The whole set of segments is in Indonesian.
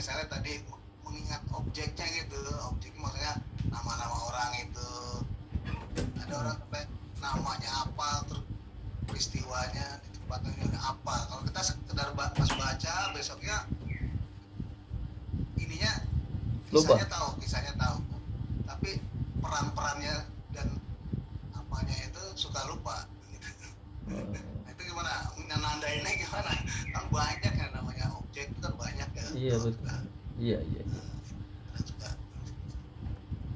misalnya tadi mengingat objeknya gitu, objek maksudnya nama-nama orang itu, ada orang sampai namanya apa, terus peristiwanya di tempatnya juga apa. Kalau kita sekedar pas baca, besoknya ininya Lupa. kisahnya tahu, tapi peran-perannya dan apanya itu suka lupa. Itu gimana? Nandainnya gimana? Kan banyak ya namanya objek itu kan banyak ya. Iya betul. Iya. Suka.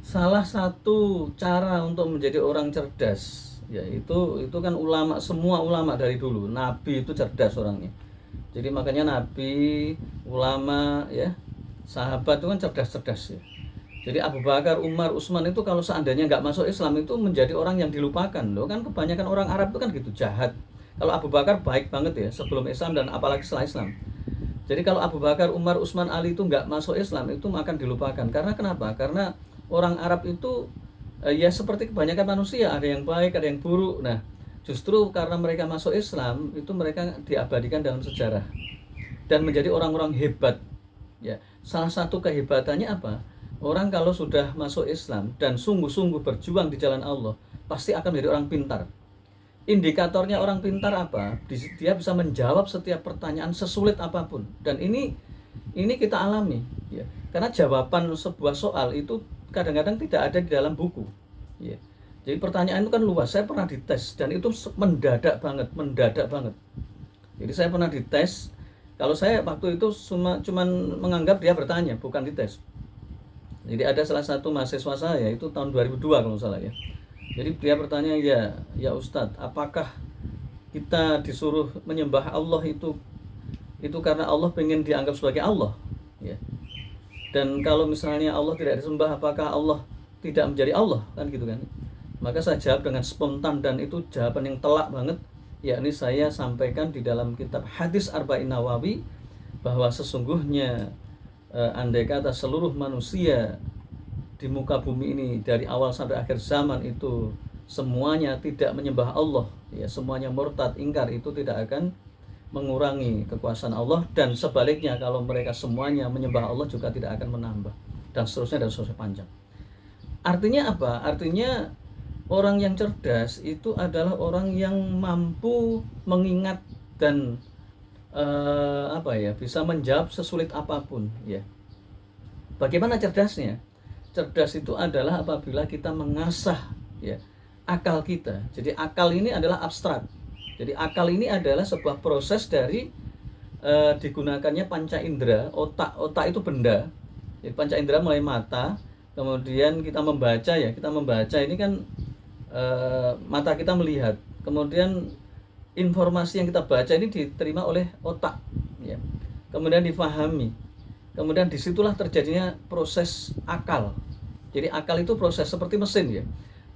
Salah satu cara untuk menjadi orang cerdas, ya itu kan semua ulama dari dulu. Nabi itu cerdas orangnya. Jadi makanya nabi, ulama, ya, sahabat itu kan cerdas-cerdas ya. Jadi Abu Bakar, Umar, Utsman itu kalau seandainya nggak masuk Islam itu menjadi orang yang dilupakan loh. Kan kebanyakan orang Arab itu kan gitu, jahat. Kalau Abu Bakar baik banget ya sebelum Islam dan apalagi setelah Islam. Jadi kalau Abu Bakar, Umar, Utsman, Ali itu nggak masuk Islam itu akan dilupakan. Karena kenapa? Karena orang Arab itu ya seperti kebanyakan manusia, ada yang baik, ada yang buruk. Nah, justru karena mereka masuk Islam itu mereka diabadikan dalam sejarah dan menjadi orang-orang hebat. Ya, salah satu kehebatannya apa? Orang kalau sudah masuk Islam dan sungguh-sungguh berjuang di jalan Allah, pasti akan menjadi orang pintar. Indikatornya orang pintar apa? Dia bisa menjawab setiap pertanyaan sesulit apapun. Dan ini kita alami, ya. Karena jawaban sebuah soal itu kadang-kadang tidak ada di dalam buku, ya. Jadi pertanyaan itu kan luas. Saya pernah dites dan itu mendadak banget. Jadi saya pernah dites. Kalau saya waktu itu cuman menganggap dia bertanya, bukan dites. Jadi ada salah satu mahasiswa saya itu tahun 2002 kalau salah ya. Jadi dia bertanya, ya Ustadz, apakah kita disuruh menyembah Allah itu karena Allah pengen dianggap sebagai Allah, ya. Dan kalau misalnya Allah tidak disembah, apakah Allah tidak menjadi Allah, kan gitu kan. Maka saya jawab dengan spontan dan itu jawaban yang telak banget, yakni saya sampaikan di dalam kitab Hadis Arba'in Nawawi bahwa sesungguhnya andai kata seluruh manusia di muka bumi ini dari awal sampai akhir zaman itu semuanya tidak menyembah Allah, ya, semuanya murtad, ingkar, itu tidak akan mengurangi kekuasaan Allah, dan sebaliknya kalau mereka semuanya menyembah Allah juga tidak akan menambah, dan seterusnya panjang. Artinya apa? Artinya orang yang cerdas itu adalah orang yang mampu mengingat dan bisa menjawab sesulit apapun, ya. Bagaimana cerdasnya? Cerdas itu adalah apabila kita mengasah, ya, akal kita. Jadi akal ini adalah abstrak. Jadi akal ini adalah sebuah proses dari digunakannya panca indera. Otak itu benda. Jadi panca indera mulai mata, kemudian kita membaca, ya. Kita membaca ini kan mata kita melihat. Kemudian informasi yang kita baca ini diterima oleh otak, ya. Kemudian difahami. Kemudian disitulah terjadinya proses akal. Jadi akal itu proses seperti mesin, ya.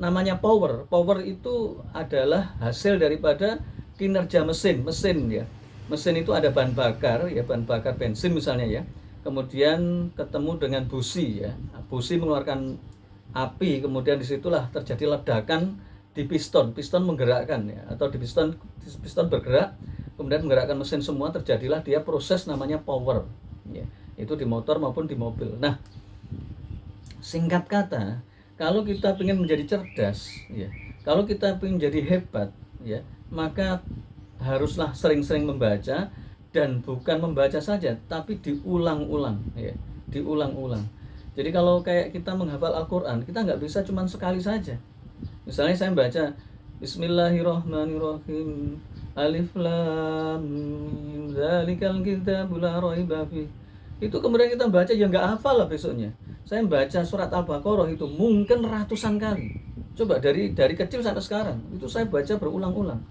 Namanya power. Power itu adalah hasil daripada kinerja mesin, ya. Mesin itu ada bahan bakar, ya, bahan bakar bensin misalnya, ya. Kemudian ketemu dengan busi, ya. Busi mengeluarkan api, kemudian disitulah terjadi ledakan di piston menggerakkan, ya, atau di piston bergerak, kemudian menggerakkan mesin semua, terjadilah dia proses namanya power, ya. Itu di motor maupun di mobil. Nah, singkat kata, kalau kita ingin menjadi cerdas, ya, kalau kita ingin menjadi hebat, ya, maka haruslah sering-sering membaca, dan bukan membaca saja, tapi diulang-ulang, ya, diulang-ulang. Jadi kalau kayak kita menghafal Al-Quran, kita nggak bisa cuma sekali saja. Misalnya saya baca Bismillahirrahmanirrahim, Alif Lam Mim, Dzalikal Kitabul La Raiba Fihi. Itu kemudian kita baca, ya nggak hafal lah besoknya. Saya baca surat Al-Baqarah itu mungkin ratusan kali. Coba dari kecil sampai sekarang itu saya baca berulang-ulang.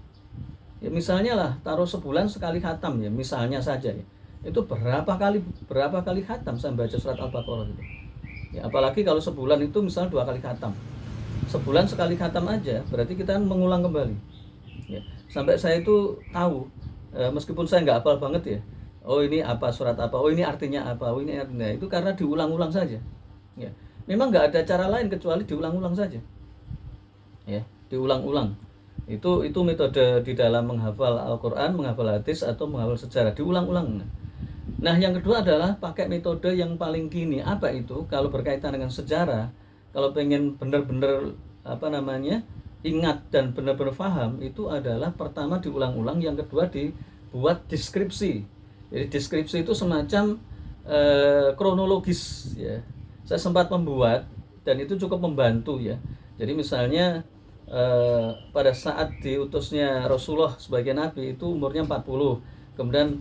Ya misalnya lah, taruh sebulan sekali khatam, ya, misalnya saja, ya. Itu berapa kali khatam saya baca surat Al-Baqarah itu. Ya, apalagi kalau sebulan itu misalnya 2 kali khatam. Sebulan sekali khatam aja, berarti kita mengulang kembali. Ya, sampai saya itu tahu, meskipun saya nggak hafal banget, ya. Oh ini apa, surat apa, oh ini artinya apa, oh ini artinya, itu karena diulang-ulang saja, ya. Memang nggak ada cara lain kecuali diulang-ulang saja, ya, diulang-ulang. Itu metode di dalam menghafal Al-Quran, menghafal hadis, atau menghafal sejarah, diulang-ulang. Nah, yang kedua adalah pakai metode yang paling kini. Apa itu? Kalau berkaitan dengan sejarah, kalau pengen benar-benar apa namanya ingat dan benar-benar paham, itu adalah pertama diulang-ulang, yang kedua dibuat deskripsi. Jadi deskripsi itu semacam kronologis ya. Saya sempat membuat dan itu cukup membantu ya. Jadi misalnya pada saat diutusnya Rasulullah sebagai nabi itu umurnya 40. Kemudian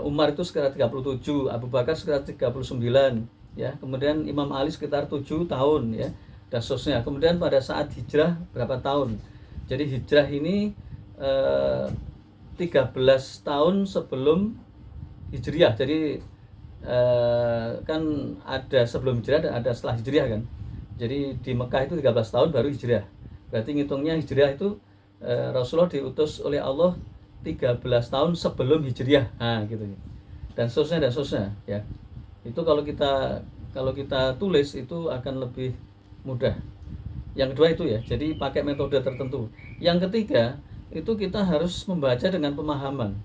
Umar itu sekitar 37, Abu Bakar sekitar 39 ya. Kemudian Imam Ali sekitar 7 tahun ya. Dan seterusnya. Kemudian pada saat hijrah berapa tahun? Jadi hijrah ini 13 tahun sebelum Hijriah. Jadi kan ada sebelum Hijriah dan ada setelah Hijriah kan. Jadi di Mekah itu 13 tahun baru Hijriah. Berarti ngitungnya Hijriah itu Rasulullah diutus oleh Allah 13 tahun sebelum Hijriah. Nah, gitu. Dan seterusnya ya. Itu kalau kita tulis itu akan lebih mudah. Yang kedua itu ya. Jadi pakai metode tertentu. Yang ketiga, itu kita harus membaca dengan pemahaman.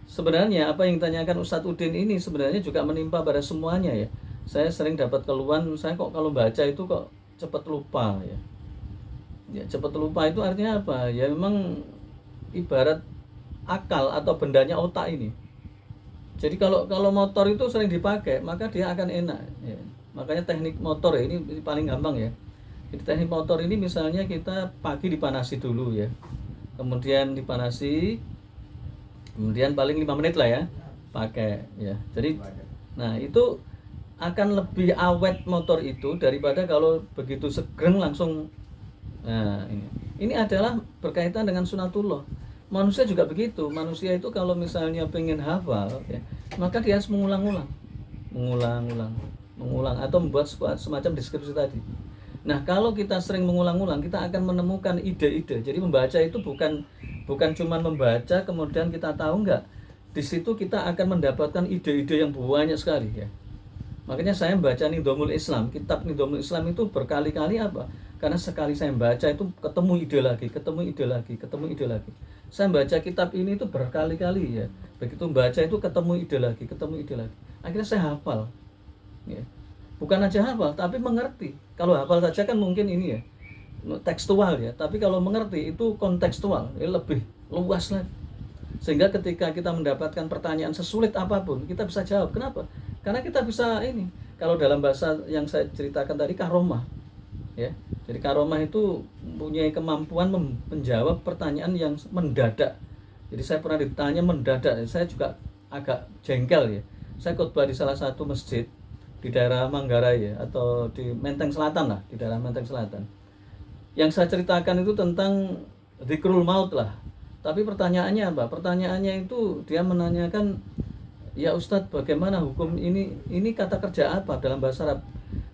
Sebenarnya apa yang ditanyakan Ustadz Udin ini sebenarnya juga menimpa pada semuanya ya. Saya sering dapat keluhan, saya kok kalau baca itu kok cepat lupa ya. Ya, cepat lupa itu artinya apa? Ya memang ibarat akal atau bendanya otak ini. Jadi kalau motor itu sering dipakai, maka dia akan enak ya. Makanya teknik motor ya, ini paling gampang ya. Jadi teknik motor ini misalnya kita pagi dipanasi dulu ya. Kemudian dipanasi, kemudian paling 5 menit lah ya pakai ya. Jadi nah itu akan lebih awet motor itu daripada kalau begitu segreng langsung. Nah ini adalah berkaitan dengan sunatullah. Manusia juga begitu. Manusia itu kalau misalnya pengen hafal ya, maka dia harus mengulang atau membuat semacam deskripsi tadi. Nah, kalau kita sering mengulang-ulang, kita akan menemukan ide-ide. Jadi membaca itu bukan cuma membaca kemudian kita tahu, enggak. Di situ kita akan mendapatkan ide-ide yang banyak sekali ya. Makanya saya membaca Nidhamul Islam, kitab Nidhamul Islam itu berkali-kali apa? Karena sekali saya membaca itu ketemu ide lagi. Saya membaca kitab ini itu berkali-kali ya. Begitu membaca itu ketemu ide lagi. Akhirnya saya hafal. Ya. Bukan aja hafal, tapi mengerti. Kalau hafal saja kan mungkin ini ya tekstual ya, tapi kalau mengerti itu kontekstual, ya lebih luas lagi. Sehingga ketika kita mendapatkan pertanyaan sesulit apapun, kita bisa jawab. Kenapa? Karena kita bisa ini. Kalau dalam bahasa yang saya ceritakan tadi, karomah. Ya. Jadi karomah itu punya kemampuan menjawab pertanyaan yang mendadak. Jadi saya pernah ditanya mendadak, saya juga agak jengkel ya. Saya khotbah di salah satu masjid di daerah Manggarai ya, atau di Menteng Selatan lah, di daerah Menteng Selatan. Yang saya ceritakan itu tentang dzikrul maut lah. Tapi pertanyaannya apa? Pertanyaannya itu dia menanyakan, ya Ustadz, bagaimana hukum ini kata kerja apa dalam bahasa Arab?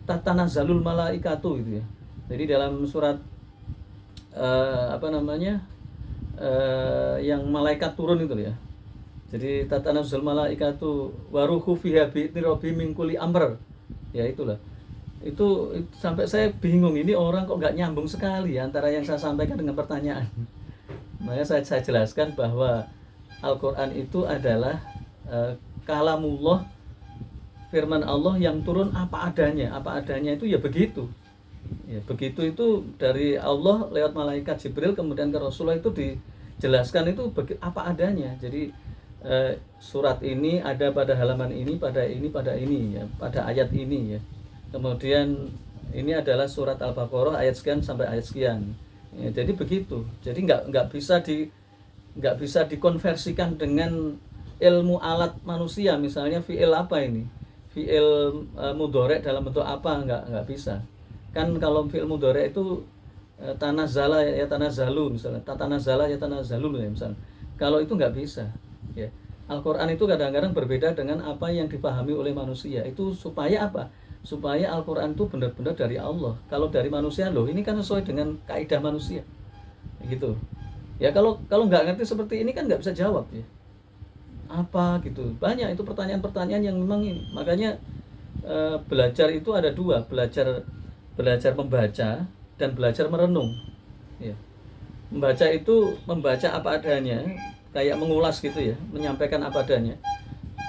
Tatanazalul malaikatu itu ya. Jadi dalam surat yang malaikat turun itu ya. Jadi tatanazalul malaikatu waruhu fiha bi'idni min kulli amr. Ya itulah. Itu sampai saya bingung, ini orang kok nggak nyambung sekali antara yang saya sampaikan dengan pertanyaan. Makanya saya jelaskan bahwa Al-Quran itu adalah kalamullah, firman Allah yang turun apa adanya itu ya begitu. Ya, begitu itu dari Allah lewat malaikat Jibril kemudian ke Rasulullah itu dijelaskan itu apa adanya. Jadi surat ini ada pada halaman ini, pada ini ya, pada ayat ini ya. Kemudian ini adalah surat Al-Baqarah ayat sekian sampai ayat sekian. Ya, jadi begitu. Jadi nggak bisa dikonversikan dengan ilmu alat manusia, misalnya fi'il apa ini, fi'il mudhari dalam bentuk apa, nggak bisa. Kan kalau fi'il mudhari itu tanazala ya tanazalu misalnya, tatanazala ya tanazalu ya misalnya. Kalau itu nggak bisa. Ya. Al-Quran itu kadang-kadang berbeda dengan apa yang dipahami oleh manusia. Itu supaya apa? Supaya Al-Quran itu benar-benar dari Allah. Kalau dari manusia, loh ini kan sesuai dengan kaidah manusia gitu ya. Kalau nggak ngerti seperti ini kan nggak bisa jawab ya apa gitu. Banyak itu pertanyaan-pertanyaan yang memang ini. Makanya belajar itu ada dua, belajar membaca dan belajar merenung ya. Membaca itu membaca apa adanya, kayak mengulas gitu ya, menyampaikan apa adanya.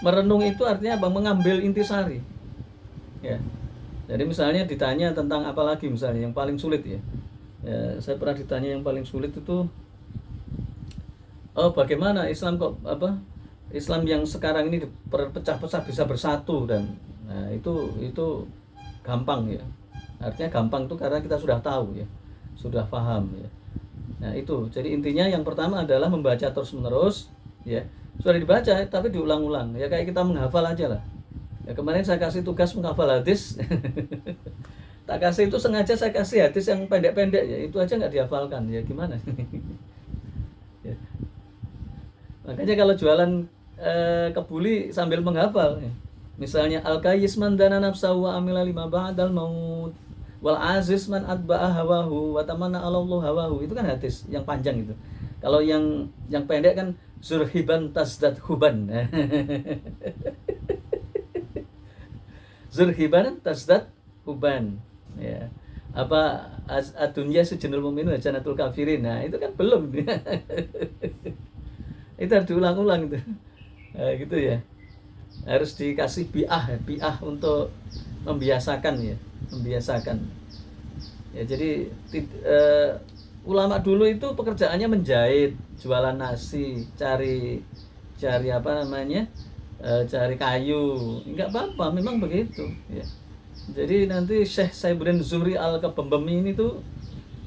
Merenung itu artinya apa? Mengambil intisari. Ya. Jadi misalnya ditanya tentang apa lagi misalnya yang paling sulit ya. Ya, saya pernah ditanya yang paling sulit itu, oh bagaimana Islam kok apa? Islam yang sekarang ini berpecah-pecah bisa bersatu dan nah itu gampang ya. Artinya gampang tuh karena kita sudah tahu ya, sudah paham ya. Nah itu, jadi intinya yang pertama adalah membaca terus-menerus ya. Sudah dibaca tapi diulang-ulang ya, kayak kita menghafal aja lah. Ya kemarin saya kasih tugas menghafal hadis. Tak kasih itu sengaja saya kasih hadis yang pendek-pendek ya, itu aja nggak dihafalkan ya gimana. Ya. Makanya kalau jualan kebuli sambil menghafal ya. Misalnya al-kayyis man dana nafsahu wa amila lima ba'dal maut wal aziz man atba'a hawahu wa tamanna 'ala Allah hawahu, itu kan hadis yang panjang itu. Kalau yang pendek kan zurhiban tasdad huban. Zurhiban tasdad huban ya. Apa adunya sujunul mu'minu janatul kafirin. Nah itu kan belum. Itu harus diulang-ulang itu. Nah, gitu ya. Harus dikasih bi'ah untuk membiasakan ya, membiasakan. Ya jadi ulama dulu itu pekerjaannya menjahit, jualan nasi, cari apa namanya? Cari kayu. Enggak apa-apa, memang begitu ya. Jadi nanti Syekh Saibuddin Zuhri Al-Kabembemi ini tuh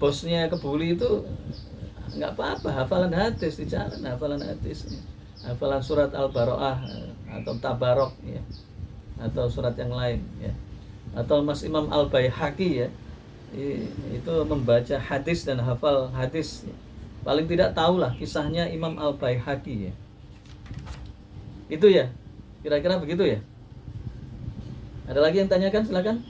bosnya kebuli itu enggak apa-apa, hafalan hadis di jalan, hafalan hadis. Hafalan surat Al-Baro'ah atau Tabarok ya, atau surat yang lain ya, atau Mas Imam Al-Baihaqi ya, itu membaca hadis dan hafal hadis ya. Paling tidak tahulah kisahnya Imam Al-Baihaqi ya. Itu ya, kira-kira begitu ya. Ada lagi yang tanyakan, silakan.